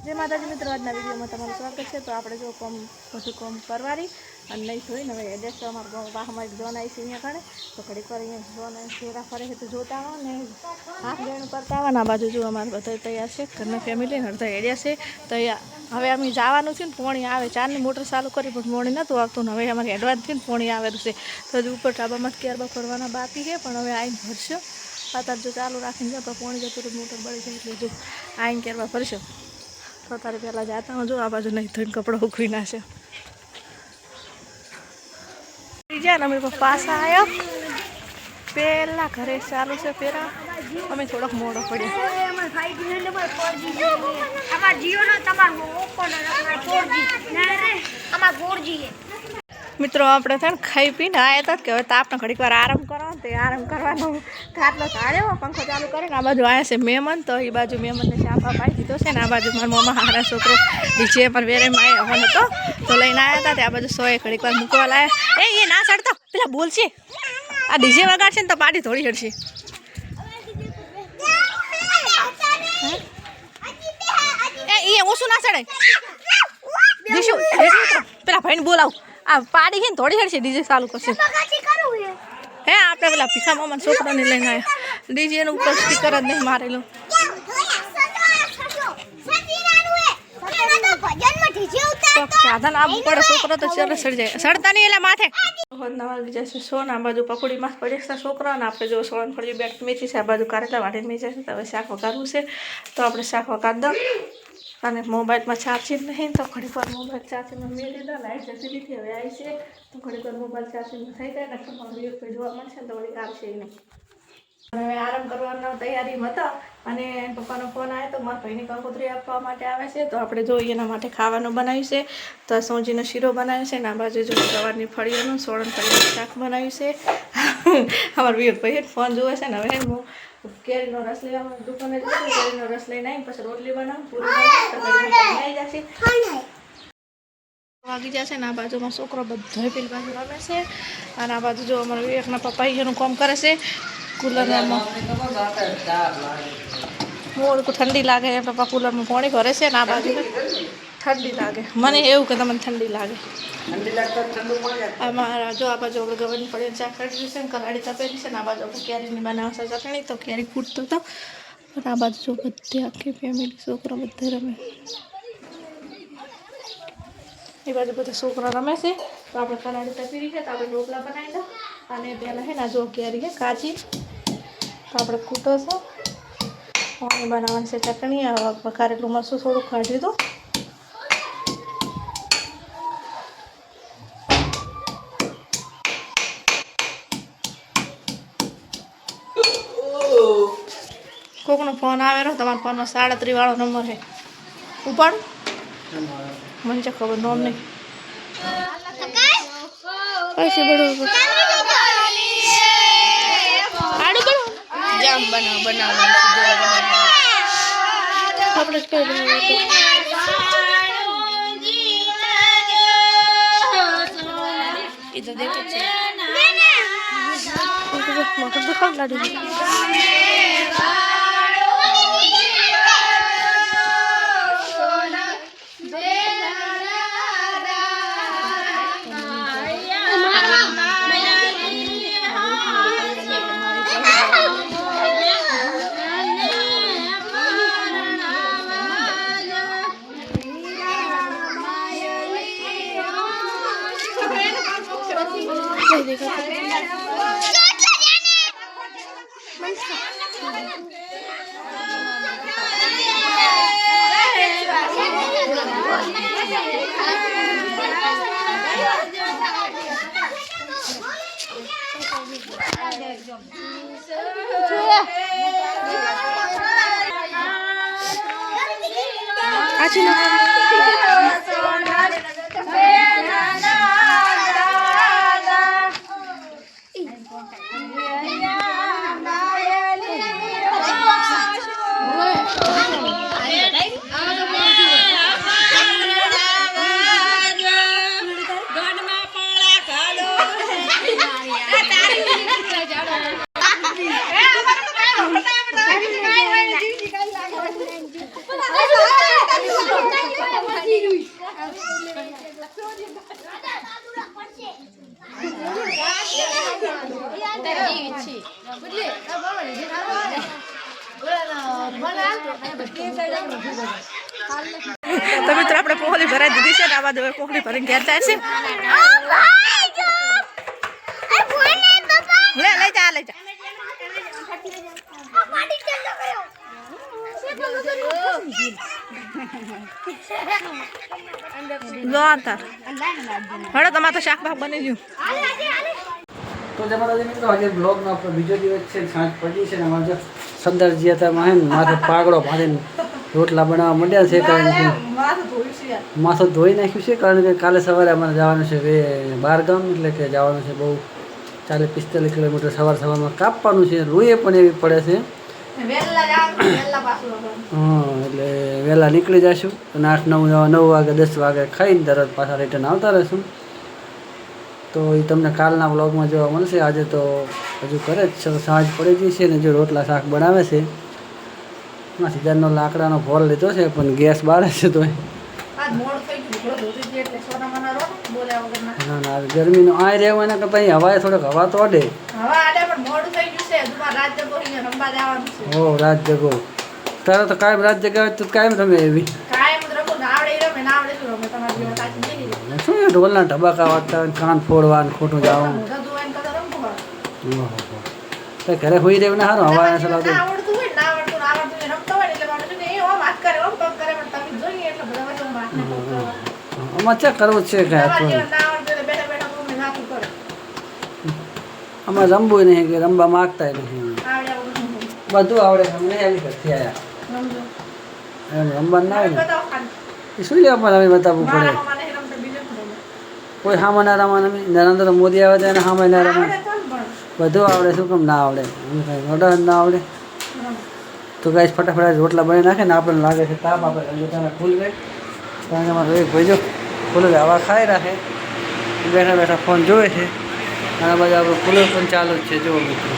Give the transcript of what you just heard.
जय माताजी मित्रों, आज विडियो में तमाરું स्वागत है। तो આપણે જો બધું કામ કરવારી અને નહીં જોઈને હવે એડ્રેસ તો અમારા વાહમાં એક જોન આવી છે અહીંયા કણે તો ઘડીક વાર અહીંયા જોન ફેરા ફરે છે તો જોતા આવો ને હાથ ગેણું કરતા આવો ને આ બાજુ જો અમારે બધા તૈયાર છે ઘરના ફેમિલી ને અડધા એડ્યા છે તો હવે અમે જવાનું છે ને પોણી આવે ચારની મોટર ચાલુ કરી પણ પોણી નહોતું આવતું ને હવે અમારે એડવાન્સ થઈને પોણી આવેલું છે તો હજુ ઉપર ટાબામાં ક્યારબા ફરવાના બાકી છે પણ હવે આવીને ભરશો અત્યારે જો ચાલુ રાખીને જાઓ તો પોણી જતું મોટર બળી જાય એટલે જો આવીને ક્યારબા ભરશો तो तारे पहला जाता हूँ जो आ बाजू नहीं थोड़ी कपड़ा उखवी ना से मेरे पास आया पहला घरे चालू से फेरा हमें थोड़ा मोड़ो पड़े मित्रों अपने थे खाई पीने आया था कि आपने घड़ी बार आराम करो तो आराम करवानो खाटलो काढ़्यो पंखो चालू करे आ बाजू आया से मेहमान तो ये बाजू मेहमान ने चा पाई दीधो से आ बाजू मारा मम्मा हारा छोकरो डीजे पर वेरे में आया होनो तो लईने आया था आ बाजू सोए घड़ी बार मूकवा लाया ए ये ना चढ़तो पेला बोल छे आ डीजे वगाड़शे ने तो पार्टी थोड़ी चढ़शे ए ये ओसु ना चढ़े दिशु पेला भाई ने बोलाव आ पाड़ी है थोड़ी हर से डीजे चालू करसे है आपने पेला पीछा मामा छोकरा ने लईने आया डीजे ने ऊपर स्पीकर ज नहीं मारेलो साधन आप ऊपर छोकरो तो चले सड़ जाए सड़ता नहीं एला माथे नवा जैसे सोना बाजू पकोड़ी मास पड़े छोकरा ने आपणे जो सोळन फळी बेट मेथी से बाजू कारेला वाटी मेथी से तो शाक वगाड़વું છે તો આપણે શાક વગાડ દો અને મોબાઈલમાં ચાર્જિંગ નહીં તો ઘણી વાર મોબાઈલ ચાર્જિંગમાં મેળી દો લાઈટ જતી હતી હવે આવી છે તો ઘણી વાર મોબાઈલ ચાર્જિંગ થઈ જાય ને તમારો વિડીયો જોવા મળશે ને તો વળી આવશે નહીં હવે આરામ કરવાનો તૈયારીમાં હતા અને પપ્પાનો ફોન આવ્યો તો મારા ભાઈને કંકોત્રી આપવા માટે આવે છે તો આપણે જો એના માટે ખાવાનું બનાવ્યું છે તો સોજીનો શીરો બનાવ્યો છે ને આ બાજુ જો સવારની ફળીઓનું સોળન ફળીનું શાક બનાવ્યું છે અમારા વિવેક ભાઈ ફોન જોવે છે ને હવે હું કેરીનો રસ લેવા દુકાને જઈશું કેરીનો રસ લઈને આવીને પછી રોટલી બનાવું પૂરી આવી જશે વાગી જશે ને આ બાજુમાં છોકરો બધો પેલી બાજુ રમે છે અને આ બાજુ જો અમારા વિવેકના પપ્પા એનું કામ કરે છે कूलर में मोड़ को ठंडी लागे पप्पा कूलर में पानी भरे से ना बाजू में ठंडी लागे मने एवं के तमने ठंडी लागे अमारा जो आ बाजू अपने गवनी पड़ी चा करी से कराड़ी तपेली से आ बाजू कैरी नहीं बनाव से चटनी तो कैरी फूटतो तो और आ बाजू जो बधे आखी फैमिली छोकरा बधे रमे ये बाजू बधे छोकरा रमे से तो आप कराड़ी तपेली है तो आप रोटला बनाई दो અને પહેલાં है ना जो कैरी है काची तो આપણે કૂટો છો પાણી બનાવવાની છે ચટણી વઘારેલું મરચું થોડું કાઢી દો કોકનો ફોન આવેલો તમારા ફોનમાં 37 વાળો નંબર છે ઉપાડો મને તો ખબર નોમ નહીં ऐसे बड़ो जाम बनाओ बनाओ આપણે કઈ इधर देखो मोटर दिखाओ लाडी તો મિત્રો આપણે પોખલી ભરાઈ દીધી છે ને આ બાજુ પોખલી ભરીને ઘેર જાય છે લઈ જા હડો તમારે તો શાક ભાગ બની ગયું તો જમાડા મિત્રો આજે બ્લોગનો આપણો બીજો દિવસ છે સાંજ પડી છે ને અમારે જો સંદરજી હતા હે ને માથે પાગડો બાંધીને રોટલા બનાવવા માંડ્યા છે કારણ કે માથું ધોઈ નાખ્યું છે કારણ કે કાલે સવારે અમારે જવાનું છે બહારગામ એટલે કે જવાનું છે બહુ 40-45 કિલોમીટર સવારમાં કાપવાનું છે રૂએ પણ એવી પડે છે હા એટલે વહેલા નીકળી જઈશું અને 8-9 વાગે 10 વાગે ખાઈને તરત પાછા રિટર્ન આવતા રહીશું તો એ તમને કાલના વ્લોગમાં જોવા મળશે આજે તો હજુ કરે જ છે સાંજ પડી ગઈ છે ને જો રોટલા શાક બનાવે છે સીઝનનો લાકડાનો ભોર લીધો છે પણ ગેસ બારે છે તો ના ના ગરમીનો આ રહેવું એના કરતાં અહીં હવાએ થોડોક હવા તો અડે ઓ રાત જગો તારે તો કાયમ રાત જગ્યા હોય તો કાયમ રમે એવી શું ઢોલના ઢબાકા વાગતા હોય કાન ફોડવા ખોટું જવાનું ઘરે હોઈ રહેવું ને સારું હવા ચલાવતું આમાં ચેક કરવું છે કે આમાં રમવું નહીં કે રમવા માગતા નહીં બધું આવડે અમને એવી કરતી આવ્યા એમ રમવાનું ના આવે ને શું લેવા પણ અમે બતાવવું પડે કોઈ હામાં ના રમવા નરેન્દ્ર મોદી આવે તો એને હામાં ના રમવા બધું આવડે શું કેમ ના આવડે અમે કાંઈ મોઢા ના આવડે તો ગાઈસ ફટાફટ રોટલા બની નાખે ને આપણને લાગે છે તાપ આપણે તમે ફૂલ ગઈ કારણ કે અમારે એક ભાઈ જો ફૂલ હવા ખાઈ રાખે બેઠા બેઠા ફોન જોવે છે અને બાજુ આપણું કુલર પણ ચાલુ જ છે જુઓ મિત્રો